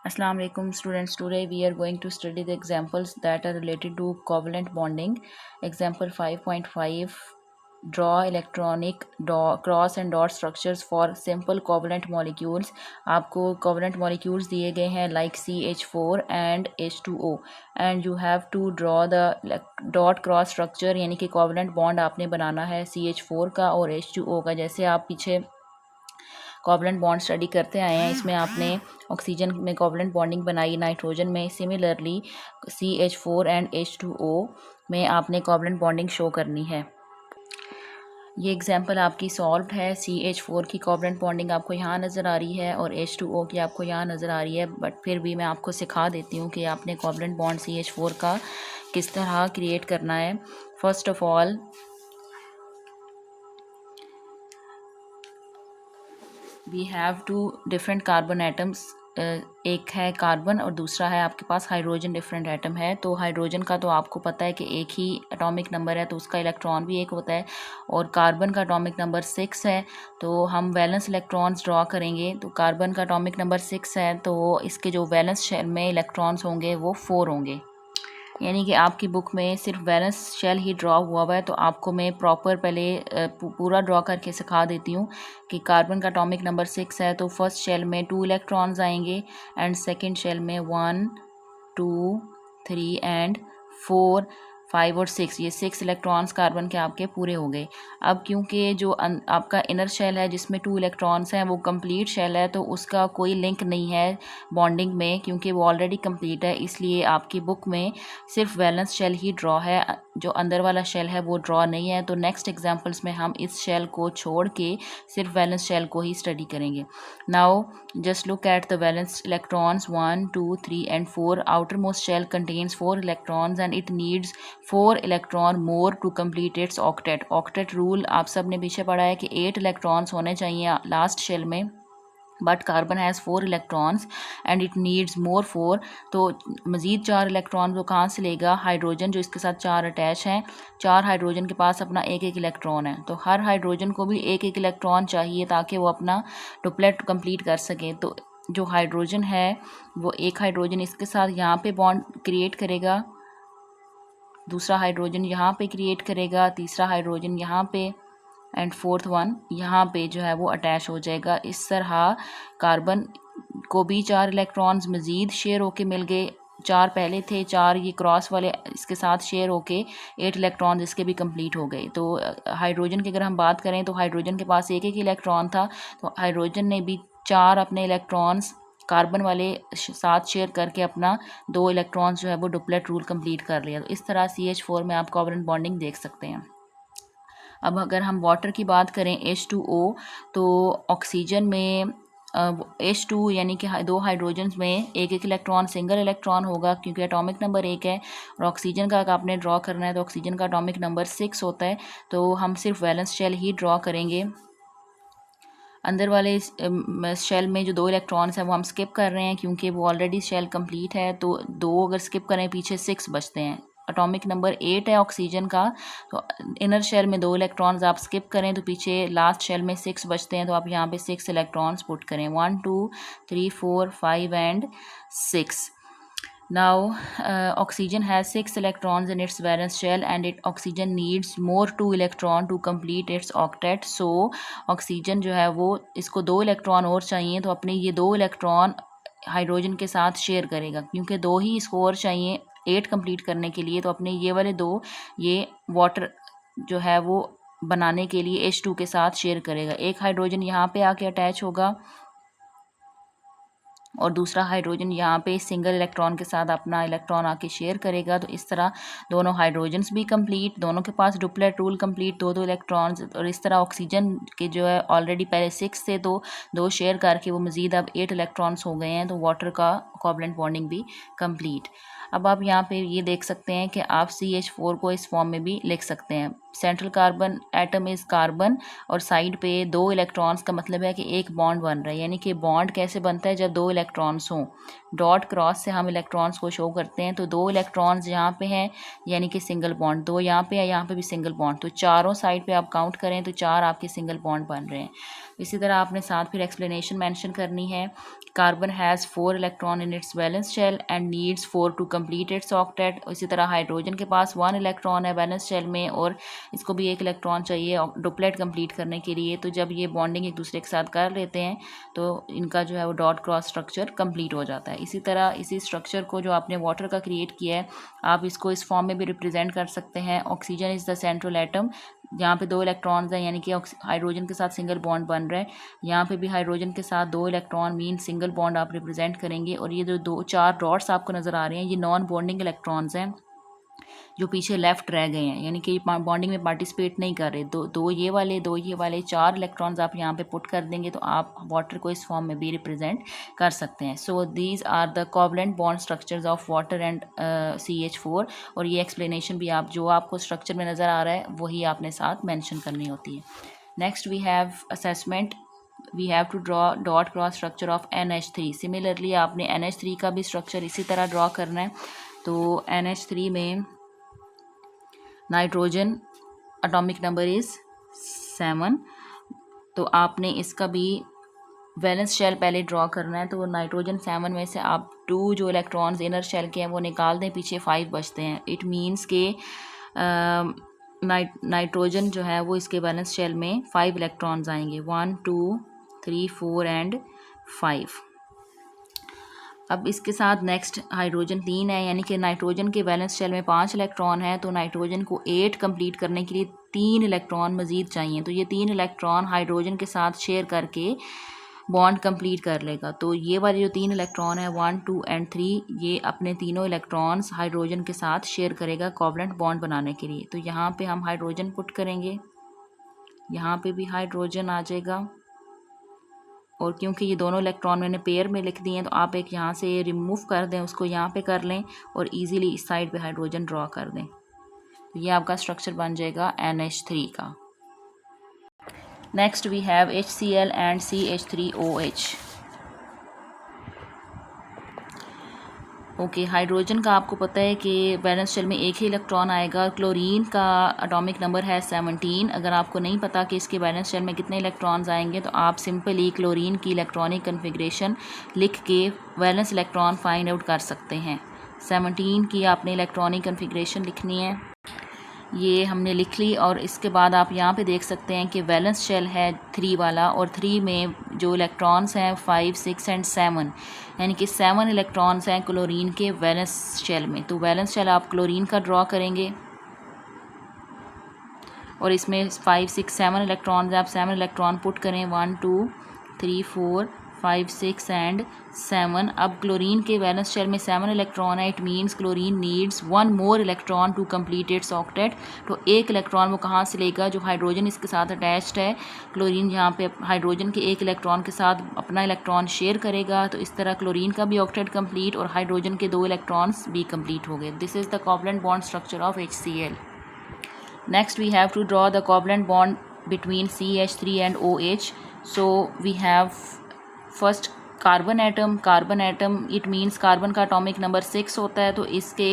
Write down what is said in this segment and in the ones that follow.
Assalamu alaikum students. Today we are going to study the examples that are related to covalent bonding. Example 5.5, draw electronic cross and dot structures for simple covalent molecules. आपको covalent molecules दिए गए हैं like CH4 and H2O and you have to draw the dot cross structure, यानी कि covalent bond आपने बनाना है CH4 का और H2O का। जैसे आप पीछे कोवलेंट बॉन्ड स्टडी करते आए हैं, इसमें आपने ऑक्सीजन में कोवलेंट बॉन्डिंग बनाई, नाइट्रोजन में सिमिलरली CH4 एंड H2O में आपने कोवलेंट बॉन्डिंग शो करनी है। ये एग्जांपल आपकी सॉल्व्ड है। CH4 की कोवलेंट बॉन्डिंग आपको यहाँ नज़र आ रही है और H2O की आपको यहाँ नज़र आ रही है, बट फिर भी मैं आपको सिखा देती हूँ कि आपने कोवलेंट बॉन्ड CH4 का किस तरह क्रिएट करना है। First of all we have two different carbon atoms, एक है कार्बन और दूसरा है आपके पास हाइड्रोजन। डिफरेंट एटम है, तो हाइड्रोजन का तो आपको पता है कि एक ही एटॉमिक नंबर है तो उसका इलेक्ट्रॉन भी एक होता है, और कार्बन का एटॉमिक नंबर 6 है तो हम वैलेंस इलेक्ट्रॉन्स ड्रॉ करेंगे। तो कार्बन का एटॉमिक नंबर 6 है तो इसके जो वैलेंस शेल में इलेक्ट्रॉन्स होंगे वो 4 होंगे, यानी कि आपकी बुक में सिर्फ वैलेंस शेल ही ड्रॉ हुआ है। तो आपको मैं प्रॉपर पहले पूरा ड्रॉ करके सिखा देती हूँ कि कार्बन का एटॉमिक नंबर 6 है तो फर्स्ट शेल में 2 इलेक्ट्रॉन्स आएंगे एंड सेकंड शेल में 1 2 3 एंड 4 5 और 6, ये 6 इलेक्ट्रॉन्स कार्बन के आपके पूरे हो गए। अब क्योंकि जो आपका इनर शेल है जिसमें 2 इलेक्ट्रॉन्स हैं वो कंप्लीट शेल है तो उसका कोई लिंक नहीं है बॉन्डिंग में, क्योंकि वो ऑलरेडी कंप्लीट है, इसलिए आपकी बुक में सिर्फ वैलेंस शेल ही ड्रॉ है, जो अंदर वाला शेल है वो ड्रॉ नहीं है। तो नेक्स्ट एग्जाम्पल्स में हम इस शेल को छोड़ के सिर्फ वैलेंस शेल को ही स्टडी करेंगे। Now just look at the valence electrons 1 2 3 and 4. Outermost shell contains 4 electrons and it needs 4 electron more to complete its octet. Octet rule आप सब ने पीछे पढ़ा है कि 8 electrons होने चाहिए लास्ट शेल में, but carbon has 4 electrons and it needs more 4, तो मज़ीद 4 इलेक्ट्रॉन वो कहाँ से लेगा? हाइड्रोजन जो इसके साथ 4 अटैच हैं, 4 हाइड्रोजन के पास अपना एक एक इलेक्ट्रॉन है, तो हर हाइड्रोजन को भी एक एक इलेक्ट्रॉन चाहिए ताकि वो अपना डुप्लेट कंप्लीट कर सकें। तो जो हाइड्रोजन है वो एक हाइड्रोजन इसके साथ यहाँ पे बॉन्ड क्रिएट करेगा, दूसरा हाइड्रोजन यहाँ पे क्रिएट करेगा, तीसरा हाइड्रोजन यहाँ पे एंड फोर्थ वन यहाँ पे जो है वो अटैच हो जाएगा। इस तरह कार्बन को भी 4 इलेक्ट्रॉन्स मज़ीद शेयर होके मिल गए, 4 पहले थे, 4 ये क्रॉस वाले इसके साथ शेयर होके 8 इलेक्ट्रॉन्स इसके भी कंप्लीट हो गए। तो हाइड्रोजन की अगर हम बात करें तो हाइड्रोजन के पास एक एक इलेक्ट्रॉन था, तो हाइड्रोजन ने भी 4 अपने इलेक्ट्रॉन्स कार्बन वाले साथ शेयर करके अपना 2 इलेक्ट्रॉन्स जो है वो डुप्लेट रूल कंप्लीट कर लिया। तो इस तरह CH4 में आप कोवलेंट बॉन्डिंग देख सकते हैं। अब अगर हम वाटर की बात करें H2O, तो ऑक्सीजन में H2 यानी कि 2 हाइड्रोजन्स में एक एक इलेक्ट्रॉन सिंगल इलेक्ट्रॉन होगा क्योंकि एटॉमिक नंबर 1 है, और ऑक्सीजन का अगर आपने ड्रॉ करना है तो ऑक्सीजन का एटॉमिक नंबर 6 होता है, तो हम सिर्फ वैलेंस शेल ही ड्रॉ करेंगे। अंदर वाले शेल में जो 2 इलेक्ट्रॉन्स हैं वो हम स्किप कर रहे हैं क्योंकि वो ऑलरेडी शेल कंप्लीट है, तो 2 अगर स्किप करें पीछे 6 बचते हैं। एटॉमिक नंबर 8 है ऑक्सीजन का, तो इनर शेल में 2 इलेक्ट्रॉन्स आप स्किप करें तो पीछे लास्ट शेल में 6 बचते हैं, तो आप यहाँ पे 6 इलेक्ट्रॉन्स पुट करें, 1 2 3 4 5 and 6। Now, oxygen has 6 electrons in its valence shell and oxygen needs more 2 electron to complete its octet. So, oxygen जो है वो इसको 2 इलेक्ट्रॉन और चाहिए, तो अपने ये 2 इलेक्ट्रॉन हाइड्रोजन के साथ शेयर करेगा क्योंकि 2 ही इसको और चाहिए 8 कंप्लीट करने के लिए, तो अपने ये वाले 2 ये वाटर जो है वो बनाने के लिए H2 के साथ शेयर करेगा। एक हाइड्रोजन यहाँ पे आके अटैच होगा और दूसरा हाइड्रोजन यहाँ पे सिंगल इलेक्ट्रॉन के साथ अपना इलेक्ट्रॉन आके शेयर करेगा। तो इस तरह दोनों हाइड्रोजन्स भी कंप्लीट, दोनों के पास डुप्लेट रूल कंप्लीट, 2 इलेक्ट्रॉन्स, और इस तरह ऑक्सीजन के जो है ऑलरेडी पहले 6 थे तो 2 शेयर करके वो मज़ीद अब 8 इलेक्ट्रॉन्स हो गए हैं, तो वाटर का कोवलेंट बॉन्डिंग भी कंप्लीट। अब आप यहाँ पे ये देख सकते हैं कि आप CH4 को इस फॉर्म में भी लिख सकते हैं। Central carbon atom is carbon और साइड पे 2 इलेक्ट्रॉन्स का मतलब है कि एक बॉन्ड बन रहा है, यानी कि बॉन्ड कैसे बनता है जब 2 इलेक्ट्रॉन्स हों। डॉट क्रॉस से हम इलेक्ट्रॉन्स को शो करते हैं, तो 2 इलेक्ट्रॉन्स यहाँ पे हैं यानी कि सिंगल बॉन्ड, 2 यहाँ पे है, यहाँ पे भी सिंगल बॉन्ड, तो चारों साइड पे आप काउंट करें तो 4 आपके सिंगल बॉन्ड बन रहे हैं। इसी तरह आपने साथ फिर एक्सप्लेनेशन मेंशन करनी है carbon has 4 electron in its valence shell and needs 4 to complete its octet. इसी तरह हाइड्रोजन के पास 1 इलेक्ट्रॉन है वैलेंस शेल में और इसको भी 1 इलेक्ट्रॉन चाहिए डुप्लेट कंप्लीट करने के लिए। तो जब ये बॉन्डिंग एक दूसरे के साथ कर लेते हैं तो इनका जो है वो डॉट क्रॉस स्ट्रक्चर कंप्लीट हो जाता है। इसी तरह इसी स्ट्रक्चर को जो आपने वाटर का क्रिएट किया है आप इसको इस फॉर्म में भी रिप्रेजेंट कर सकते हैं। Oxygen is the central atom, यहाँ पे 2 इलेक्ट्रॉन्स हैं यानी कि हाइड्रोजन के साथ सिंगल बॉन्ड बन रहा है। यहाँ पे भी हाइड्रोजन के साथ 2 इलेक्ट्रॉन मीन सिंगल बॉन्ड आप रिप्रेजेंट करेंगे। और ये जो 4 डॉट्स आपको नज़र आ रहे हैं ये नॉन बॉन्डिंग इलेक्ट्रॉन्स हैं जो पीछे लेफ्ट रह गए हैं, यानी कि बॉन्डिंग में पार्टिसिपेट नहीं कर रहे। दो ये वाले 4 इलेक्ट्रॉन्स आप यहाँ पे पुट कर देंगे तो आप वाटर को इस फॉर्म में भी रिप्रेजेंट कर सकते हैं। So these are the covalent bond structures of water and CH4। और ये एक्सप्लेनेशन भी आप जो आपको स्ट्रक्चर में नज़र आ रहा है वही आपने साथ मैंशन करनी होती है। Next we have assessment. We have to draw dot cross structure of NH3। Similarly आपने NH3 का भी स्ट्रक्चर इसी तरह ड्रॉ करना है। तो NH3 में नाइट्रोजन एटॉमिक नंबर इज़ 7। तो आपने इसका भी वैलेंस शेल पहले ड्रॉ करना है। तो नाइट्रोजन 7 में से आप 2 जो इलेक्ट्रॉन्स इनर शेल के हैं वो निकाल दें, पीछे 5 बचते हैं। इट मीन्स के नाइट्रोजन जो है वो इसके वैलेंस शेल में 5 इलेक्ट्रॉन्स आएंगे, 1 2 3 4 एंड 5। अब इसके साथ नेक्स्ट हाइड्रोजन 3 है, यानी कि नाइट्रोजन के वैलेंस शेल में 5 इलेक्ट्रॉन है। तो नाइट्रोजन को 8 कंप्लीट करने के लिए 3 इलेक्ट्रॉन मज़ीद चाहिए। तो ये 3 इलेक्ट्रॉन हाइड्रोजन के साथ शेयर करके बॉन्ड कंप्लीट कर लेगा। तो ये वाले जो 3 इलेक्ट्रॉन है 1 2 एंड 3 ये अपने तीनों इलेक्ट्रॉन्स हाइड्रोजन के साथ शेयर करेगा कोवलेंट बॉन्ड बनाने के लिए। तो यहाँ पे हम हाइड्रोजन पुट करेंगे, यहाँ पे भी हाइड्रोजन आ जाएगा। और क्योंकि ये दोनों इलेक्ट्रॉन मैंने पेयर में लिख दिए हैं तो आप एक यहाँ से रिमूव कर दें, उसको यहाँ पे कर लें और इजीली इस साइड पे हाइड्रोजन ड्रॉ कर दें। तो ये आपका स्ट्रक्चर बन जाएगा NH3 का। Next we have HCl and CH3OH। Okay, hydrogen का आपको पता है कि वैलेंस शेल में 1 ही इलेक्ट्रॉन आएगा। क्लोरीन का एटॉमिक नंबर है 17। अगर आपको नहीं पता कि इसके वैलेंस शेल में कितने इलेक्ट्रॉन्स आएंगे तो आप सिंपली क्लोरीन की इलेक्ट्रॉनिक कन्फिग्रेशन लिख के वैलेंस इलेक्ट्रॉन फाइंड आउट कर सकते हैं। 17 की आपने इलेक्ट्रॉनिक कन्फिग्रेशन लिखनी है, ये हमने लिख ली। और इसके बाद आप यहाँ पे देख सकते हैं कि वैलेंस शेल है 3 वाला और 3 में जो इलेक्ट्रॉन्स हैं 5 6 एंड 7, यानी कि 7 इलेक्ट्रॉन्स हैं क्लोरीन के वैलेंस शेल में। तो वैलेंस शेल आप क्लोरीन का ड्रॉ करेंगे और इसमें 5 6 7 इलेक्ट्रॉन्स हैं। आप 7 इलेक्ट्रॉन पुट करें, 1 2 3 4 5 6 एंड 7। अब क्लोरीन के वैलेंस शेल में 7 इलेक्ट्रॉन है। It means chlorine needs 1 more electron to complete its octet. तो 1 इलेक्ट्रॉन वो कहाँ से लेगा, जो हाइड्रोजन इसके साथ अटैच्ड है। क्लोरीन यहाँ पे हाइड्रोजन के 1 इलेक्ट्रॉन के साथ अपना इलेक्ट्रॉन शेयर करेगा। तो इस तरह क्लोरीन का भी ऑक्टेट कंप्लीट और हाइड्रोजन के 2 इलेक्ट्रॉन्स भी कंप्लीट हो गए। This is the covalent bond structure of HCl। Next we have to draw the covalent bond between CH3 and OH. So we have first carbon atom it means carbon का atomic number 6 होता है। तो इसके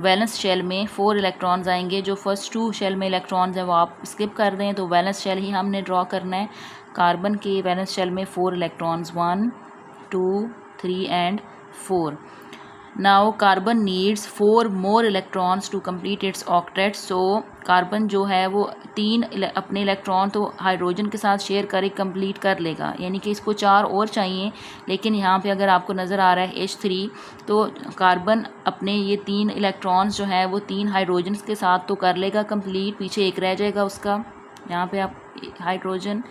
valence shell में 4 electrons आएंगे। जो first 2 shell में electrons हैं वो आप स्किप कर दें, तो वैलेंस शेल ही हमने ड्रॉ करना है। कार्बन के वैलेंस शेल में 4 electrons, 1 2 3 and 4। Now carbon needs 4 more electrons to complete its octet. So carbon जो है वो 3 अपने इलेक्ट्रॉन तो हाइड्रोजन के साथ शेयर कर कंप्लीट कर लेगा, यानी कि इसको 4 और चाहिए। लेकिन यहाँ पे अगर आपको नज़र आ रहा है H3, तो कार्बन अपने ये 3 इलेक्ट्रॉन्स जो है वो 3 हाइड्रोजन के साथ तो कर लेगा कंप्लीट, पीछे एक रह जाएगा उसका। यहाँ पे आप हाइड्रोजन,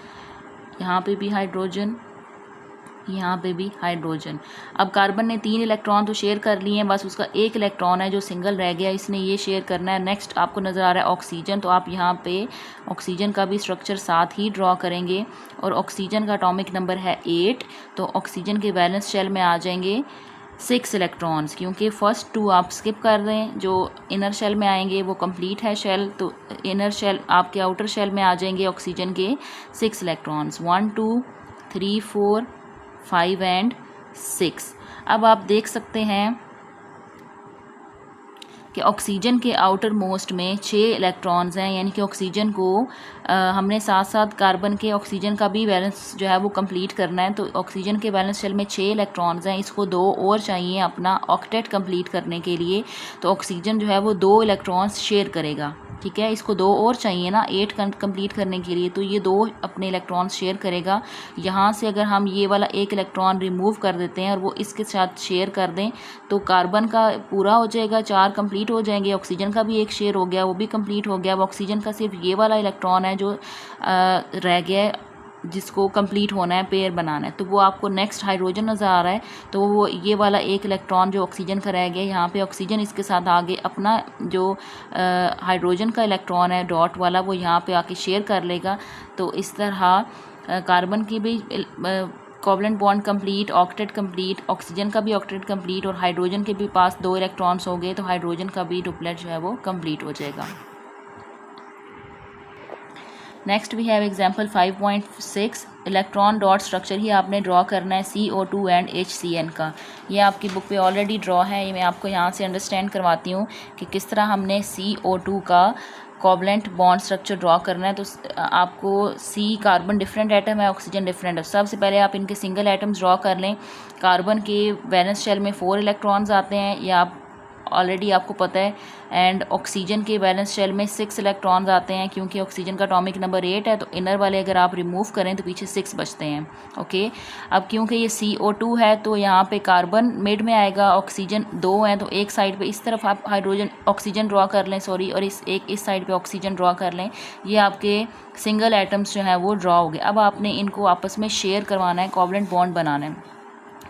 यहाँ पे भी हाइड्रोजन, यहाँ पे भी हाइड्रोजन। अब कार्बन ने 3 इलेक्ट्रॉन तो शेयर कर लिए हैं, बस उसका 1 इलेक्ट्रॉन है जो सिंगल रह गया, इसने ये शेयर करना है। नेक्स्ट आपको नज़र आ रहा है ऑक्सीजन, तो आप यहाँ पे ऑक्सीजन का भी स्ट्रक्चर साथ ही ड्रॉ करेंगे। और ऑक्सीजन का एटॉमिक नंबर है 8। तो ऑक्सीजन के वैलेंस शेल में आ जाएंगे 6 इलेक्ट्रॉन्स, क्योंकि फर्स्ट 2 आप स्किप कर दें, जो इनर शेल में आएंगे वो कंप्लीट है शेल। तो इनर शेल आपके आउटर शेल में आ जाएंगे ऑक्सीजन के 6 इलेक्ट्रॉन्स, 1 2 3 4 5 एंड 6। अब आप देख सकते हैं कि ऑक्सीजन के आउटर मोस्ट में 6 इलेक्ट्रॉन्स हैं, यानी कि ऑक्सीजन को हमने साथ साथ कार्बन के ऑक्सीजन का भी बैलेंस जो है वो कंप्लीट करना है। तो ऑक्सीजन के बैलेंस शेल में 6 इलेक्ट्रॉन्स हैं, इसको 2 और चाहिए अपना ऑक्टेट कंप्लीट करने के लिए। तो ऑक्सीजन जो है वो 2 इलेक्ट्रॉन्स शेयर करेगा, ठीक है। इसको 2 और चाहिए ना 8 कंप्लीट करने के लिए, तो ये 2 अपने इलेक्ट्रॉन्स शेयर करेगा। यहाँ से अगर हम ये वाला 1 इलेक्ट्रॉन रिमूव कर देते हैं और वो इसके साथ शेयर कर दें तो कार्बन का पूरा हो जाएगा, 4 कंप्लीट हो जाएंगे। ऑक्सीजन का भी एक शेयर हो गया, वो भी कंप्लीट हो गया। अब ऑक्सीजन का सिर्फ ये वाला इलेक्ट्रॉन है जो रह गया है, जिसको कंप्लीट होना है, पेयर बनाना है। तो वो आपको नेक्स्ट हाइड्रोजन नज़र आ रहा है, तो वो ये वाला 1 इलेक्ट्रॉन जो ऑक्सीजन का रह गया, यहाँ पे ऑक्सीजन इसके साथ आगे अपना जो हाइड्रोजन का इलेक्ट्रॉन है डॉट वाला, वो यहाँ पे आके शेयर कर लेगा। तो इस तरह कार्बन की भी covalent bond complete, octet complete, oxygen का भी ऑक्टेट कंप्लीट और हाइड्रोजन के भी पास 2 इलेक्ट्रॉन्स हो गए, तो हाइड्रोजन का भी डुप्लेट जो है वो कंप्लीट हो जाएगा। Next we have example 5.6 electron dot structure ही आपने ड्रॉ करना है CO2 एंड HCN का। ये आपकी बुक पे ऑलरेडी ड्रॉ है, ये मैं आपको यहाँ से अंडरस्टैंड करवाती हूँ कि किस तरह हमने CO2 का कोवलेंट बॉन्ड स्ट्रक्चर ड्रॉ करना है। तो आपको C कार्बन डिफरेंट एटम है, ऑक्सीजन डिफरेंट है। सबसे पहले आप इनके सिंगल एटम्स ड्रॉ कर लें। कार्बन के वैलेंस शेल में 4 इलेक्ट्रॉन्स आते हैं, ये आप ऑलरेडी आपको पता है। एंड ऑक्सीजन के बैलेंस शेल में 6 इलेक्ट्रॉन्स आते हैं, क्योंकि ऑक्सीजन का एटॉमिक नंबर 8 है, तो इनर वाले अगर आप रिमूव करें तो पीछे 6 बचते हैं। ओके, अब क्योंकि ये CO2 है तो यहाँ पे कार्बन मिड में आएगा, ऑक्सीजन 2 हैं, तो एक साइड पे इस तरफ आप हाइड्रोजन ऑक्सीजन ड्रॉ कर लें, सॉरी, और इस साइड पे ऑक्सीजन ड्रॉ कर लें। ये आपके सिंगल एटम्स जो हैं वो ड्रॉ हो गए। अब आपने इनको आपस में शेयर करवाना है, कोवलेंट बॉन्ड बनाना है।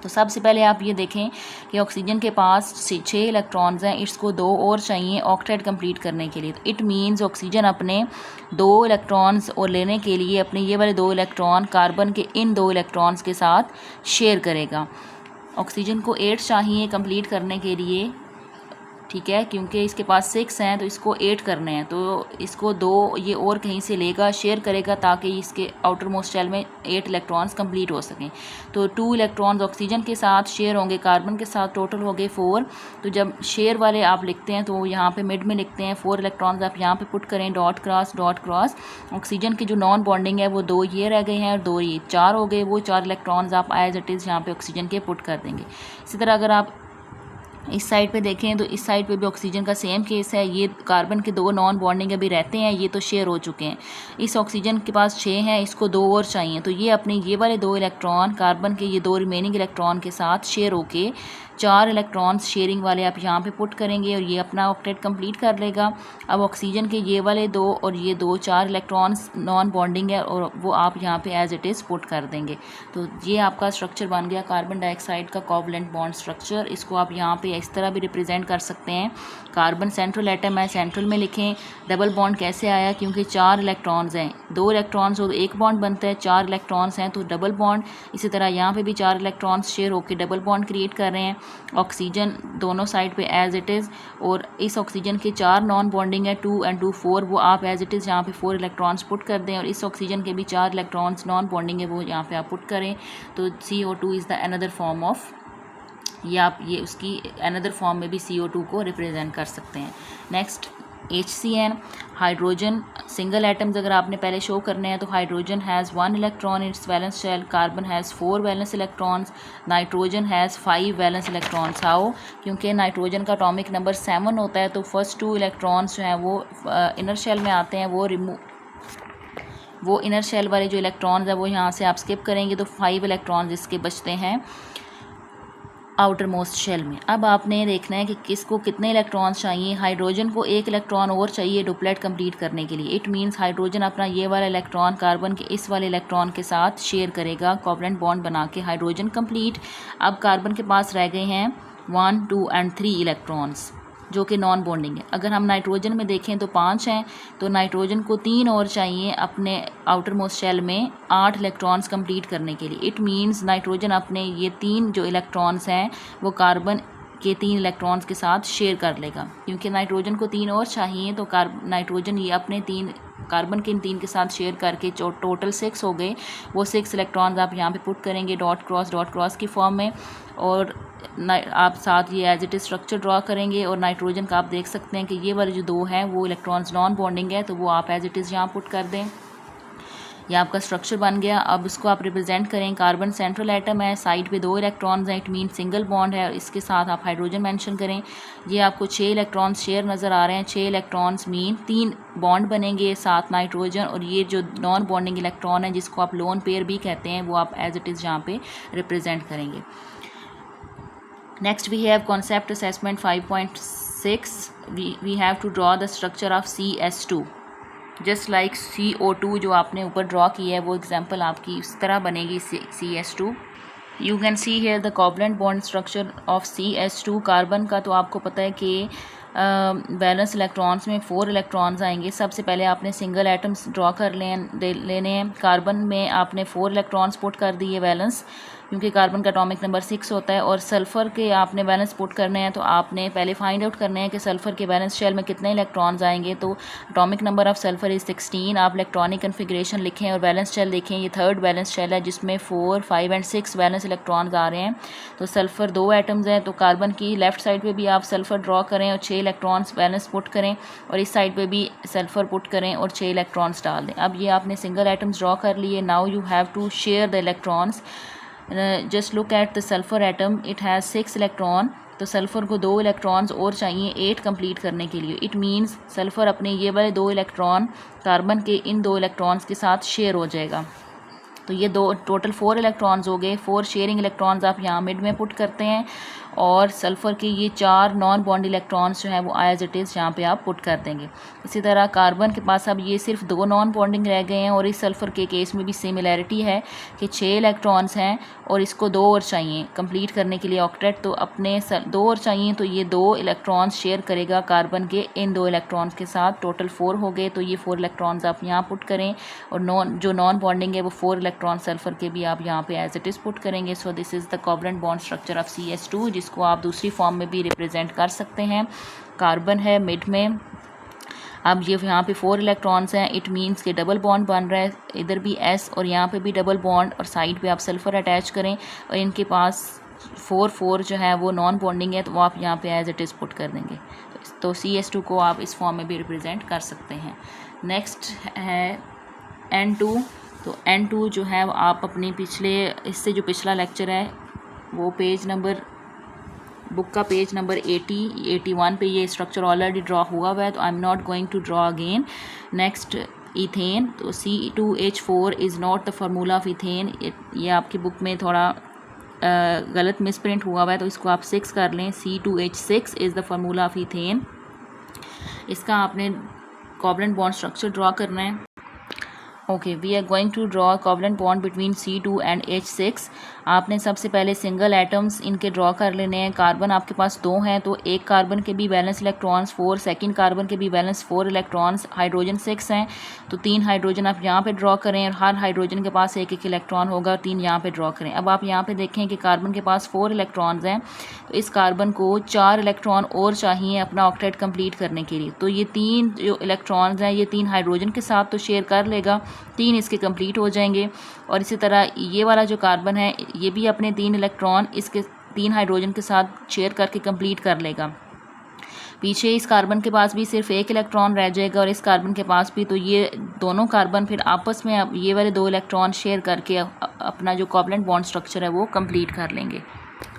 तो सबसे पहले आप ये देखें कि ऑक्सीजन के पास 6 इलेक्ट्रॉन्स हैं, इसको 2 और चाहिए ऑक्टेट कंप्लीट करने के लिए। तो इट मींस ऑक्सीजन अपने 2 इलेक्ट्रॉन्स और लेने के लिए अपने ये वाले 2 इलेक्ट्रॉन कार्बन के इन 2 इलेक्ट्रॉन्स के साथ शेयर करेगा। ऑक्सीजन को 8 चाहिए कंप्लीट करने के लिए, ठीक है, क्योंकि इसके पास 6 हैं तो इसको 8 करने हैं, तो इसको 2 ये और कहीं से लेगा, शेयर करेगा, ताकि इसके आउटर मोस्ट शेल में 8 इलेक्ट्रॉन्स कंप्लीट हो सकें। तो 2 इलेक्ट्रॉन्स ऑक्सीजन के साथ शेयर होंगे, कार्बन के साथ टोटल हो गए 4। तो जब शेयर वाले आप लिखते हैं तो यहाँ पे मिड में लिखते हैं 4 इलेक्ट्रॉन्स आप यहाँ पे पुट करें, डॉट क्रॉस। ऑक्सीजन की जो नॉन बॉन्डिंग है वो 2 ये रह गए हैं और 2 ये 4 हो गए। वो 4 इलेक्ट्रॉन्स आप एज इट इज़ यहाँ पे ऑक्सीजन के पुट कर देंगे। इसी तरह अगर आप इस साइड पे देखें तो इस साइड पे भी ऑक्सीजन का सेम केस है। ये कार्बन के 2 नॉन बॉन्डिंग अभी रहते हैं, ये तो शेयर हो चुके हैं। इस ऑक्सीजन के पास 6 हैं, इसको 2 और चाहिए, तो ये अपने ये वाले 2 इलेक्ट्रॉन कार्बन के ये 2 रिमेनिंग इलेक्ट्रॉन के साथ शेयर होके 4 इलेक्ट्रॉन्स शेयरिंग वाले आप यहाँ पे पुट करेंगे और ये अपना ऑक्टेट कंप्लीट कर लेगा। अब ऑक्सीजन के ये वाले 2 और ये 2 4 इलेक्ट्रॉन्स नॉन बॉन्डिंग है और वो आप यहाँ पे एज इट इज़ पुट कर देंगे। तो ये आपका स्ट्रक्चर बन गया कार्बन डाइऑक्साइड का कोवलेंट बॉन्ड स्ट्रक्चर। इसको आप यहाँ पे इस तरह भी रिप्रेजेंट कर सकते हैं। कार्बन सेंट्रल एटम है, सेंट्रल में लिखें। डबल बॉन्ड कैसे आया, क्योंकि 4 इलेक्ट्रॉन्स हैं, 2 इलेक्ट्रॉन्स हो तो 1 बॉन्ड बनता है, 4 इलेक्ट्रॉन्स हैं तो डबल बॉन्ड। इसी तरह यहाँ पे भी 4 इलेक्ट्रॉन्स शेयर होकर डबल बॉन्ड क्रिएट कर रहे हैं। ऑक्सीजन दोनों साइड पे एज इट इज़, और इस ऑक्सीजन के 4 नॉन बॉन्डिंग है, 2 and 2 4, वो आप एज इट इज़ यहाँ पे 4 इलेक्ट्रॉन्स पुट कर दें। और इस ऑक्सीजन के भी 4 इलेक्ट्रॉन्स नॉन बॉन्डिंग है, वो यहाँ पे आप पुट करें। तो CO2 is the another form of, ये उसकी अनदर फॉर्म में भी CO2 को रिप्रेजेंट कर सकते हैं। Next HCN, hydrogen single atoms अगर आपने पहले शो करने हैं तो hydrogen has 1 electron in its valence shell, carbon has 4 valence electrons, nitrogen has 5 valence electrons. How, क्योंकि नाइट्रोजन का एटॉमिक नंबर 7 होता है, तो फर्स्ट 2 इलेक्ट्रॉन्स जो हैं वो इनर शेल में आते हैं, वो इनर शेल वाले जो इलेक्ट्रॉन्स है वो यहाँ से आप स्किप करेंगे, तो 5 इलेक्ट्रॉन्स इसके बचते हैं आउटर मोस्ट शेल में। अब आपने देखना है कि किसको कितने इलेक्ट्रॉन्स चाहिए। हाइड्रोजन को 1 इलेक्ट्रॉन और चाहिए डुप्लेट कंप्लीट करने के लिए। इट मींस हाइड्रोजन अपना ये वाला इलेक्ट्रॉन कार्बन के इस वाले इलेक्ट्रॉन के साथ शेयर करेगा, कोवलेंट बॉन्ड बना के हाइड्रोजन कंप्लीट। अब कार्बन के पास रह गए हैं 1 2 and 3 इलेक्ट्रॉन्स जो कि नॉन बॉन्डिंग है। अगर हम नाइट्रोजन में देखें तो 5 हैं, तो नाइट्रोजन को 3 और चाहिए अपने आउटर मोस्ट शेल में 8 इलेक्ट्रॉन्स कंप्लीट करने के लिए। इट मींस नाइट्रोजन अपने ये 3 जो इलेक्ट्रॉन्स हैं वो कार्बन के 3 इलेक्ट्रॉन्स के साथ शेयर कर लेगा, क्योंकि नाइट्रोजन को 3 और चाहिए, तो नाइट्रोजन ये अपने 3 कार्बन के इन 3 के साथ शेयर करके जो टोटल 6 हो गए, वो 6 इलेक्ट्रॉन्स आप यहाँ पे पुट करेंगे डॉट क्रॉस की फॉर्म में, और आप साथ ये as it is structure draw करेंगे। और नाइट्रोजन का आप देख सकते हैं कि ये वाले जो 2 हैं वो इलेक्ट्रॉन्स नॉन बॉन्डिंग है, तो वो आप एज इट इज़ यहाँ पुट कर दें। ये आपका स्ट्रक्चर बन गया। अब इसको आप रिप्रेजेंट करें, कार्बन सेंट्रल एटम है, साइड पे 2 इलेक्ट्रॉन्स हैं, इट मीन सिंगल बॉन्ड है, और इसके साथ आप हाइड्रोजन मेंशन करें। ये आपको 6 इलेक्ट्रॉन्स शेयर नज़र आ रहे हैं, 6 इलेक्ट्रॉन्स मीन 3 बॉन्ड बनेंगे साथ नाइट्रोजन, और ये जो नॉन बॉन्डिंग इलेक्ट्रॉन है जिसको आप लोन पेयर भी कहते हैं, वो आप एज इट इज़ यहाँ पे रिप्रेजेंट करेंगे। Next we have concept assessment 5.6, we have to draw the structure of CS2 just like CO2 जो आपने ऊपर ड्रॉ की है, वो एग्जाम्पल आपकी इस तरह बनेगी CS2। You can see here the covalent bond structure of CS2। Carbon का तो आपको पता है कि बैलेंस इलेक्ट्रॉन्स में 4 इलेक्ट्रॉन्स आएंगे। सबसे पहले आपने सिंगल एटम्स ड्रॉ कर लेने हैं। कार्बन में आपने 4 इलेक्ट्रॉन्स पुट कर दिए बैलेंस, क्योंकि कार्बन का एटॉमिक नंबर 6 होता है। और सल्फ़र के आपने बैलेंस पुट करने हैं, तो आपने पहले फाइंड आउट करने हैं कि सल्फ़र के बैलेंस शेल में कितने इलेक्ट्रॉन्स आएंगे। तो atomic number of sulphur is 16। आप इलेक्ट्रॉनिक कन्फिग्रेशन लिखें और बैलेंस शेल देखें। ये 3rd बैलेंस शेल है जिसमें 4, 5 एंड 6 बैलेंस इलेक्ट्रॉन्स आ रहे हैं। तो सल्फ़र 2 एटम्स हैं, तो कार्बन की लेफ़्ट साइड पे भी आप सल्फ़र ड्रॉ करें और 6 इलेक्ट्रॉन्स बैलेंस पुट करें, और इस साइड पे भी सल्फ़र पुट करें और 6 इलेक्ट्रॉन्स डाल दें। अब ये आपने सिंगल एटम्स ड्रॉ कर लिए। Now you have to share the electrons. Just look at the sulphur atom, it has 6 electron. तो सल्फ़र को 2 इलेक्ट्रॉन्स और चाहिए 8 कंप्लीट करने के लिए। इट मीन्स सल्फ़र अपने ये वाले 2 इलेक्ट्रॉन कार्बन के इन 2 इलेक्ट्रॉन्स के साथ शेयर हो जाएगा। तो ये टोटल 4 इलेक्ट्रॉन्स हो गए। 4 शेयरिंग इलेक्ट्रॉन्स आप यहाँ मिड में पुट करते हैं, और सल्फ़र के ये 4 नॉन बॉन्ड इलेक्ट्रॉन्स जो हैं वो एज इट इज़ यहाँ पे आप पुट कर देंगे। इसी तरह कार्बन के पास अब ये सिर्फ 2 नॉन बॉन्डिंग रह गए हैं, और इस सल्फ़र के केस में भी सिमिलैरिटी है कि 6 इलेक्ट्रॉन्स हैं और इसको 2 और चाहिए कंप्लीट करने के लिए ऑक्टेट। तो अपने 2 और चाहिए, तो ये 2 इलेक्ट्रॉन्स शेयर करेगा कार्बन के इन 2 इलेक्ट्रॉन्स के साथ। टोटल 4 हो गए। तो ये 4 इलेक्ट्रॉन्स आप यहाँ पुट करें, और जो नॉन बॉन्डिंग है वो 4 इलेक्ट्रॉन सल्फ़र के भी आप यहाँ पे एज इट इज़ पुट करेंगे। So this is the covalent bond structure of CS2, जिसको आप दूसरी फॉर्म में भी रिप्रेजेंट कर सकते हैं। कार्बन है मिड में, अब ये यहाँ पे 4 इलेक्ट्रॉन्स हैं, इट मीन्स कि डबल बॉन्ड बन रहा है। इधर भी S और यहाँ पे भी डबल बॉन्ड, और साइड पे आप सल्फ़र अटैच करें, और इनके पास 4 जो है वो नॉन बॉन्डिंग है, तो वो आप यहाँ पे एज इट इज़ पुट कर देंगे। तो CS2 को आप इस फॉर्म में भी रिप्रेजेंट कर सकते हैं। नेक्स्ट है N2। तो N2 जो है आप अपने इससे जो पिछला लेक्चर है वो बुक का पेज नंबर 81 पे ये स्ट्रक्चर ऑलरेडी ड्रॉ हुआ हुआ है, तो I am not going to draw again. Next ethane. तो C2H4 is not the formula of ethane. ये आपकी बुक में थोड़ा गलत मिसप्रिंट हुआ हुआ है, तो इसको आप 6 कर लें। C2H6 is the formula of ethane. इसका आपने कोवलेंट बॉन्ड स्ट्रक्चर ड्रॉ करना है। Okay, we are going to draw covalent bond between C2 and H6। आपने सबसे पहले सिंगल एटम्स इनके ड्रॉ कर लेने हैं। कार्बन आपके पास 2 हैं, तो एक कार्बन के भी बैलेंस इलेक्ट्रॉन्स 4, सेकंड कार्बन के भी बैलेंस 4 इलेक्ट्रॉन्स। हाइड्रोजन 6 हैं, तो 3 हाइड्रोजन आप यहाँ पे ड्रॉ करें, और हर हाइड्रोजन के पास 1 इलेक्ट्रॉन होगा, और 3 यहाँ पे ड्रॉ करें। अब आप यहाँ पे देखें कि कार्बन के पास 4 इलेक्ट्रॉन्स हैं, तो इस कार्बन को 4 इलेक्ट्रॉन और चाहिए अपना ऑक्टेट कंप्लीट करने के लिए। तो ये 3 जो इलेक्ट्रॉन्स हैं ये 3 हाइड्रोजन के साथ तो शेयर कर लेगा, 3 इसके कंप्लीट हो जाएंगे। और इसी तरह ये वाला जो कार्बन है ये भी अपने 3 इलेक्ट्रॉन इसके 3 हाइड्रोजन के साथ शेयर करके कंप्लीट कर लेगा। पीछे इस कार्बन के पास भी सिर्फ 1 इलेक्ट्रॉन रह जाएगा, और इस कार्बन के पास भी। तो ये दोनों कार्बन फिर आपस में ये वाले 2 इलेक्ट्रॉन शेयर करके अपना जो कोवलेंट बॉन्ड स्ट्रक्चर है वो कंप्लीट कर लेंगे।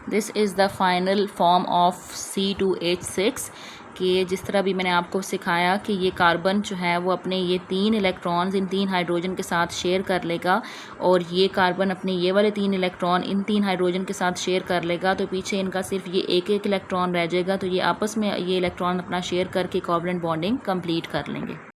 This is the final form of C2H6। कि जिस तरह भी मैंने आपको सिखाया कि ये कार्बन जो है वो अपने ये 3 इलेक्ट्रॉन्स इन 3 हाइड्रोजन के साथ शेयर कर लेगा, और ये कार्बन अपने ये वाले 3 इलेक्ट्रॉन इन 3 हाइड्रोजन के साथ शेयर कर लेगा। तो पीछे इनका सिर्फ ये 1 इलेक्ट्रॉन रह जाएगा, तो ये आपस में ये इलेक्ट्रॉन अपना शेयर करके कोवलेंट बॉन्डिंग कंप्लीट कर लेंगे।